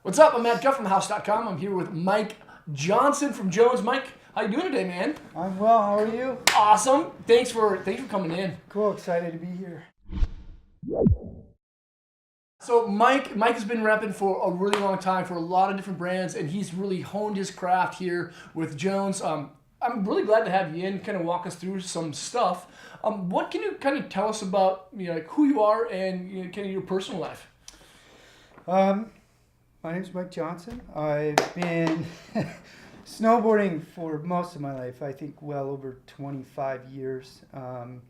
What's up? I'm at GufFromTheHouse.com. I'm here with Mike Johnson from Jones. Mike, how you doing today, man? I'm well. How are you? Awesome. Thanks for coming in. Cool. Excited to be here. So Mike has been repping for a really long time for a lot of different brands, and he's really honed his craft here with Jones. I'm really glad to have you in, kind of walk us through some stuff. What can you kind of tell us about like who you are and kind of your personal life? My name's Mike Johnson. I've been snowboarding for most of my life. I think well over 25 years. I'm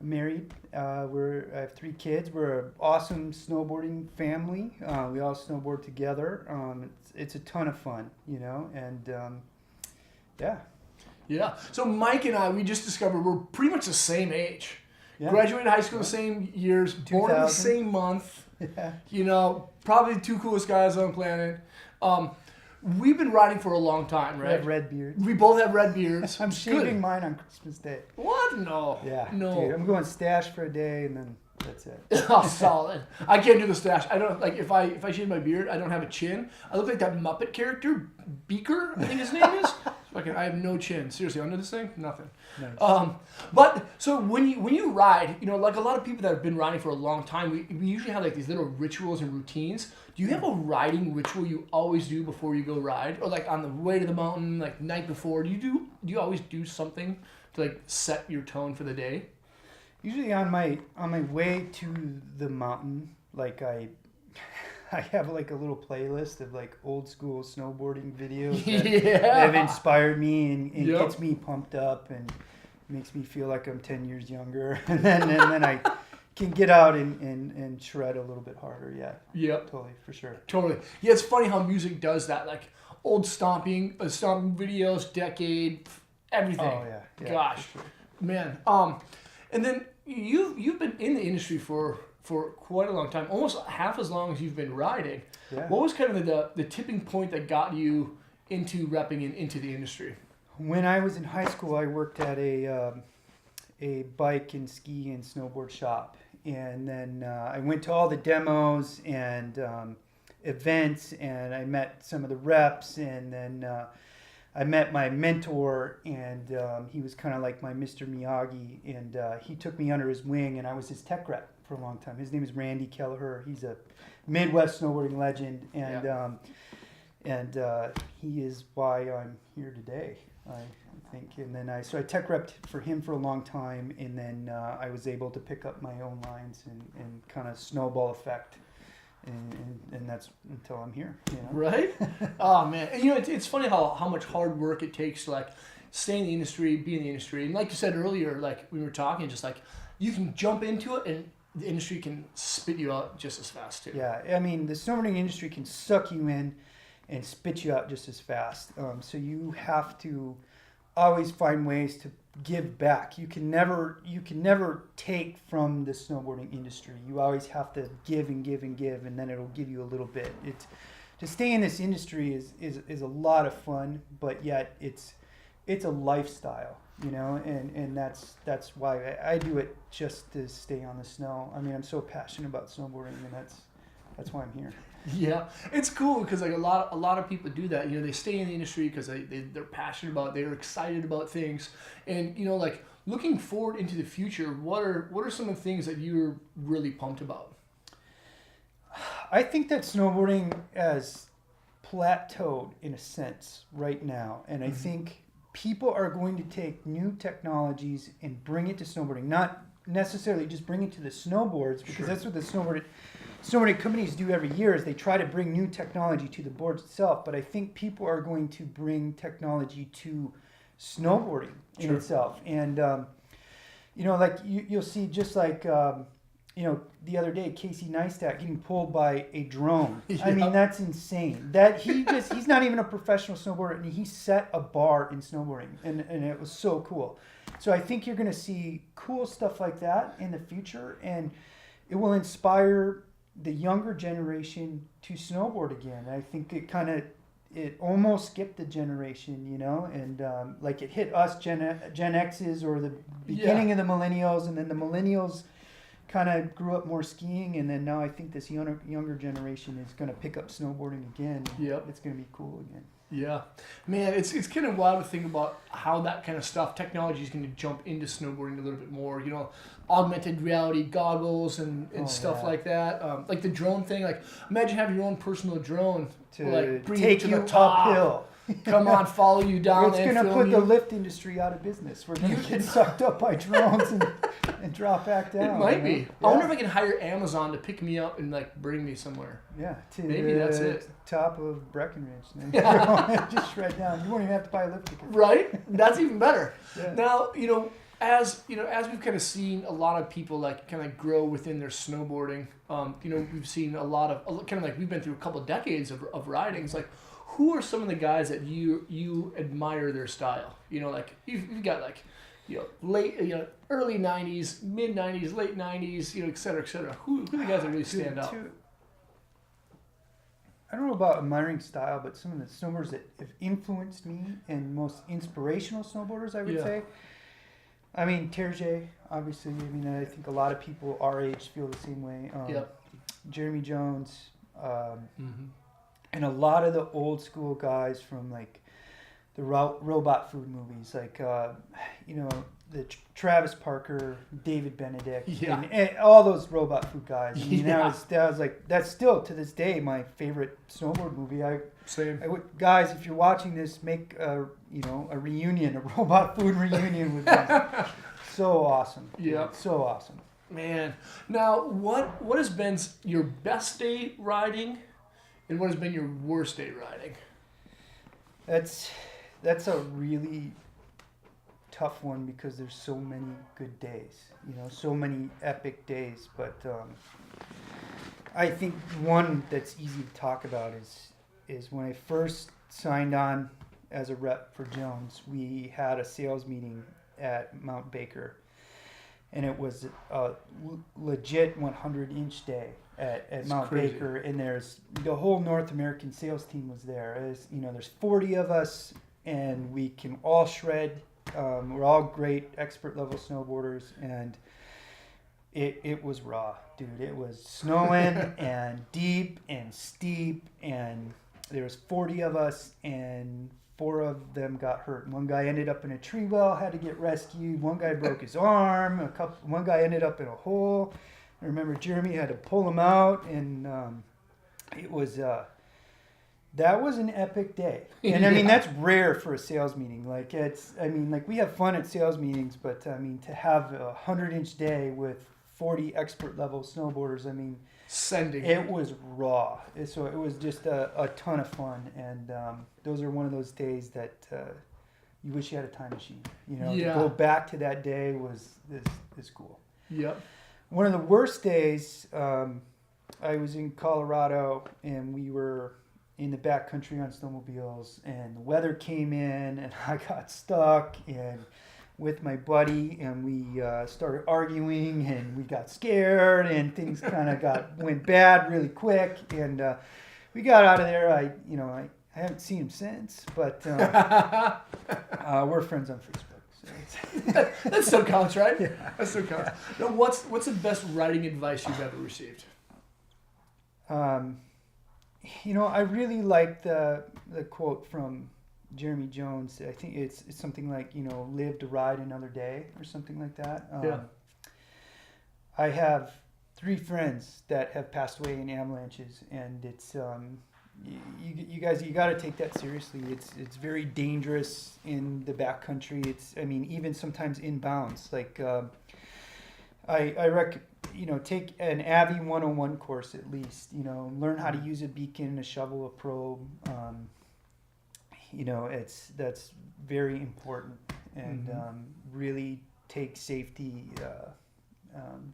married. I have 3 kids. We're an awesome snowboarding family. We all snowboard together. It's a ton of fun, and yeah. Yeah. So Mike and I, we just discovered we're pretty much the same age. Yeah. Graduated high school the same years, born in the same month. Yeah. Probably the 2 coolest guys on the planet. We've been riding for a long time, right? We have red beards. We both have red beards. I'm shaving mine on Christmas Day. What? No. Yeah. No. Dude, I'm going stash for a day and then that's it. Oh, solid. I can't do the stash. I don't like if I shave my beard, I don't have a chin. I look like that Muppet character, Beaker, I think his name is. I have no chin. Seriously, under this thing, nothing. Nice. But so when you ride, like a lot of people that have been riding for a long time, we usually have like these little rituals and routines. Do you have a riding ritual you always do before you go ride, or like on the way to the mountain, like night before? Do you always do something to like set your tone for the day? Usually on my way to the mountain, like I have like a little playlist of like old school snowboarding videos that have inspired me and gets me pumped up and makes me feel like I'm 10 years younger. And then I can get out and shred a little bit harder. Yeah. Yep. Totally, for sure. Totally. Yeah, it's funny how music does that. Like old stomping videos, decade, everything. Oh yeah. Gosh, for sure. Man. And then you've been in the industry for quite a long time, almost half as long as you've been riding. Yeah. What was kind of the tipping point that got you into repping and into the industry? When I was in high school, I worked at a bike and ski and snowboard shop, and then I went to all the demos and events, and I met some of the reps, and then I met my mentor, and he was kind of like my Mr. Miyagi, and he took me under his wing, and I was his tech rep for a long time. His name is Randy Kelleher. He's a Midwest snowboarding legend, and he is why I'm here today, I think. And then I tech repped for him for a long time, and then I was able to pick up my own lines and kind of snowball effect. And that's until I'm here, Right? Oh man, and, it's funny how much hard work it takes to like stay in the industry, be in the industry, and like you said earlier, like we were talking, just like you can jump into it and the industry can spit you out just as fast too. Yeah, I mean the snowboarding industry can suck you in and spit you out just as fast. So you have to always find ways to give back. You can never take from the snowboarding industry. You always have to give and give and give, and then it'll give you a little bit. To stay in this industry is a lot of fun, but yet it's a lifestyle, and that's why I do it, just to stay on the snow. I mean, I'm so passionate about snowboarding, and that's why I'm here. Yeah, it's cool because like a lot of people do that. They stay in the industry because they're passionate about it, they're excited about things, and like looking forward into the future. What are some of the things that you're really pumped about? I think that snowboarding has plateaued in a sense right now, and I think people are going to take new technologies and bring it to snowboarding, not necessarily just bring it to the snowboards, because that's what the snowboarding companies do every year, is they try to bring new technology to the boards itself. But I think people are going to bring technology to snowboarding in itself. And, like you'll see just like, the other day, Casey Neistat getting pulled by a drone. Yeah. I mean, that's insane. That he's not even a professional snowboarder, and he set a bar in snowboarding, and it was so cool. So I think you're going to see cool stuff like that in the future, and it will inspire the younger generation to snowboard again. I think it almost skipped a generation, and like it hit us Gen X's or the beginning of the millennials, and then the millennials kind of grew up more skiing, and then now I think this younger generation is going to pick up snowboarding again. Yep. It's going to be cool again. Yeah, man, it's kind of wild to think about how that kind of stuff, technology is going to jump into snowboarding a little bit more. You know, augmented reality goggles and stuff like that. Like the drone thing. Like, imagine having your own personal drone To like bring take to you the top. uphill. Come on, follow you down. It's and going to film put you. the lift industry out of business. We're going to get sucked up by drones and drop back down. It might you know? be. Yeah. I wonder if I can hire Amazon to pick me up and like bring me somewhere. Yeah, to Maybe that's it. top of Breckenridge. And then just shred down. You won't even have to buy a lift ticket. Right? That's even better. Yeah. Now, as we've kind of seen a lot of people like kind of grow within their snowboarding, we've seen a lot of kind of like we've been through a couple of decades of riding. It's like, who are some of the guys that you admire their style? Like you've got like, late, early 90s, mid 90s, late 90s, et cetera, et cetera. Who are the guys that really stand out? I don't know about admiring style, but some of the snowboarders that have influenced me and most inspirational snowboarders, I would say. I mean, Terje, obviously. I mean, I think a lot of people our age feel the same way. Jeremy Jones, and a lot of the old school guys from like the robot food movies, like the Travis Parker, David Benedict, and all those robot food guys. I mean, that was like, that's still to this day my favorite snowboard movie. Guys, if you're watching this, make a reunion, a robot food reunion with me. So awesome. Yeah, so awesome. Man, now what has been your best day riding, and what has been your worst day riding? That's a really tough one because there's so many good days, so many epic days. But I think one that's easy to talk about is when I first signed on as a rep for Jones. We had a sales meeting at Mount Baker, and it was a legit 100-inch day at Mount crazy. Baker, and there's the whole North American sales team was there. There's 40 of us, and we can all shred. We're all great expert level snowboarders, and it was raw, dude. It was snowing and deep and steep, and there was 40 of us, and 4 of them got hurt. One guy ended up in a tree well, had to get rescued. One guy broke his arm. One guy ended up in a hole. I remember Jeremy had to pull him out, and it was that was an epic day. And I mean, that's rare for a sales meeting. Like we have fun at sales meetings, but I mean, to have a 100-inch day with 40 expert level snowboarders, I mean, it was raw. So it was just a ton of fun, and those are one of those days that you wish you had a time machine. To go back to that day is cool. Yep. One of the worst days, I was in Colorado, and we were in the backcountry on snowmobiles, and the weather came in, and I got stuck with my buddy, and we started arguing, and we got scared, and things kind of went bad really quick, and we got out of there. I haven't seen him since, but we're friends on Facebook. So that still counts, right? Yeah. That still counts. Now, what's the best riding advice you've ever received? I really like the quote from Jeremy Jones. I think it's something like, live to ride another day or something like that. I have 3 friends that have passed away in avalanches, and it's you guys, you got to take that seriously. It's very dangerous in the backcountry. Even sometimes inbounds. Like take an Avi 101 course at least. Learn how to use a beacon, a shovel, a probe. That's very important, and really take safety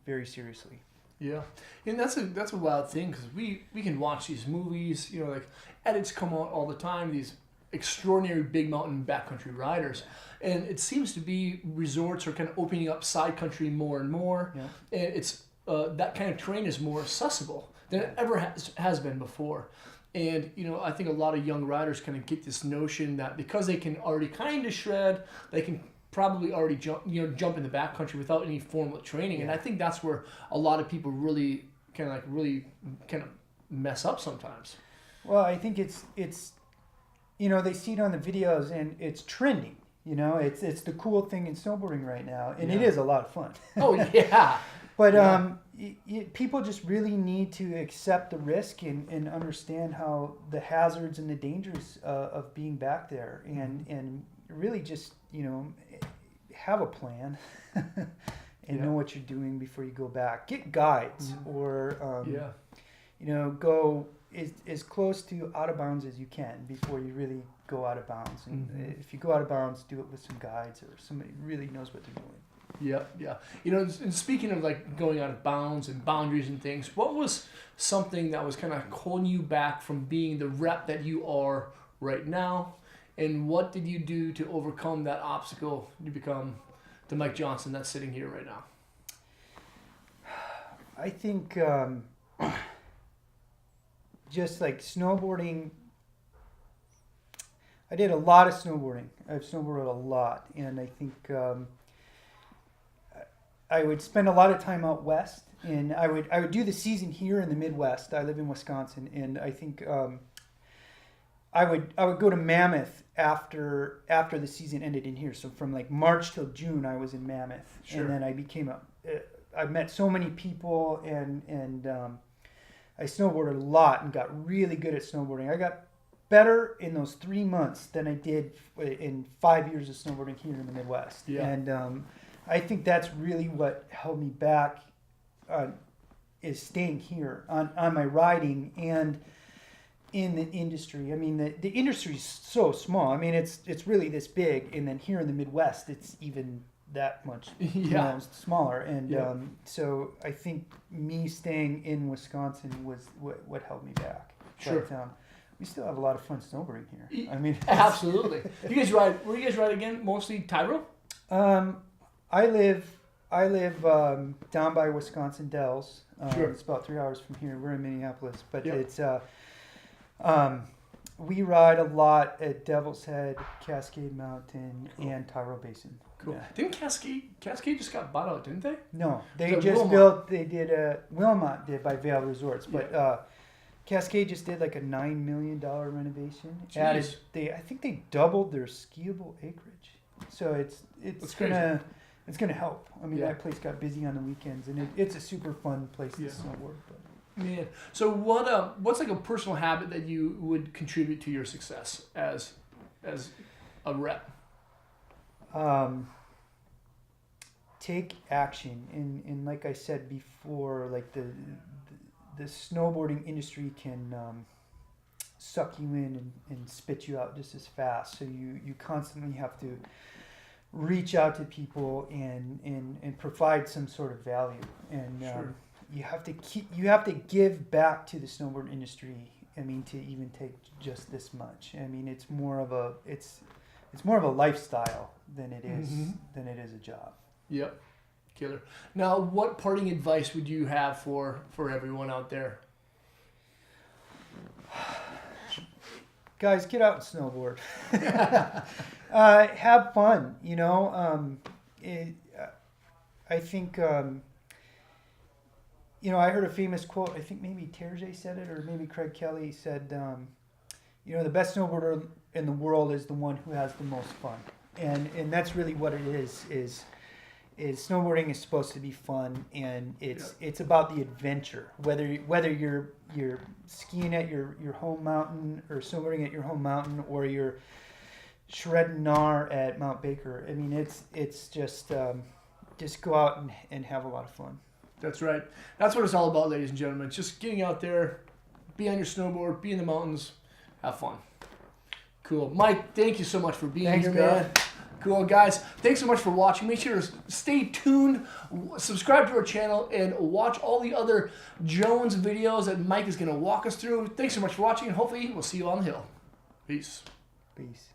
very seriously. Yeah, and that's a wild thing, because we can watch these movies, like edits come out all the time, these extraordinary big mountain backcountry riders, and it seems to be resorts are kind of opening up side country more and more, and it's that kind of terrain is more accessible than it ever has been before. And, I think a lot of young riders kind of get this notion that because they can already kind of shred, they can probably already jump in the backcountry without any formal training, and I think that's where a lot of people really kind of mess up sometimes. Well, I think it's they see it on the videos and it's trending. It's the cool thing in snowboarding right now, and it is a lot of fun. Oh yeah. But people just really need to accept the risk and understand how the hazards and the dangers of being back there, and really just have a plan and know what you're doing before you go back. Get guides or go as close to out of bounds as you can before you really go out of bounds. And if you go out of bounds, do it with some guides or somebody who really knows what they're doing. Yeah. And speaking of like going out of bounds and boundaries and things, what was something that was kind of holding you back from being the rep that you are right now? And what did you do to overcome that obstacle to become the Mike Johnson that's sitting here right now? I think just like snowboarding, I did a lot of snowboarding. I've snowboarded a lot, and I think I would spend a lot of time out west, and I would do the season here in the Midwest. I live in Wisconsin, and I think I would go to Mammoth after the season ended in here. So from like March till June, I was in Mammoth, and then I became I met so many people, and I snowboarded a lot and got really good at snowboarding. I got better in those 3 months than I did in 5 years of snowboarding here in the Midwest. Yeah. And I think that's really what held me back is staying here on my riding and in the industry. I mean, the industry is so small. I mean, it's really this big, and then here in the Midwest, it's even that much smaller. And so I think me staying in Wisconsin was what held me back. Sure. But, we still have a lot of fun snowboarding here. I mean, absolutely. You guys ride? Where do you guys ride again? Mostly Tyro? I live down by Wisconsin Dells. Sure. It's about 3 hours from here. We're in Minneapolis, but it's we ride a lot at Devil's Head, Cascade Mountain, and Tyro Basin. Cool. Yeah. Didn't Cascade just got bought out, didn't they? No, they just built. They did Wilmot did by Vail Resorts, but Cascade just did like a $9 million renovation. Jeez. I think they doubled their skiable acreage. So it's gonna help. I mean, that place got busy on the weekends, and it's a super fun place to snowboard. But. Man, so what's like a personal habit that you would contribute to your success as a rep? Take action, and like I said before, like the snowboarding industry can suck you in and spit you out just as fast. So you constantly have to reach out to people and provide some sort of value, and you have to give back to the snowboard industry. I mean, to even take just this much. I mean, it's more of a lifestyle than it is a job. Yep. Killer. Now, what parting advice would you have for everyone out there? Guys, get out and snowboard. Have fun. I think I heard a famous quote. I think maybe Terje said it, or maybe Craig Kelly said, the best snowboarder in the world is the one who has the most fun, and that's really what it is snowboarding is supposed to be fun, and it's about the adventure. Whether you're skiing at your home mountain, or snowboarding at your home mountain, or you're shredding gnar at Mount Baker. I mean, it's just go out and have a lot of fun. That's right. That's what it's all about, ladies and gentlemen. Just getting out there, be on your snowboard, be in the mountains, have fun. Cool. Mike, thank you so much for being here, man. Cool, guys. Thanks so much for watching. Make sure to stay tuned, subscribe to our channel, and watch all the other Jones videos that Mike is going to walk us through. Thanks so much for watching, and hopefully we'll see you on the hill. Peace. Peace.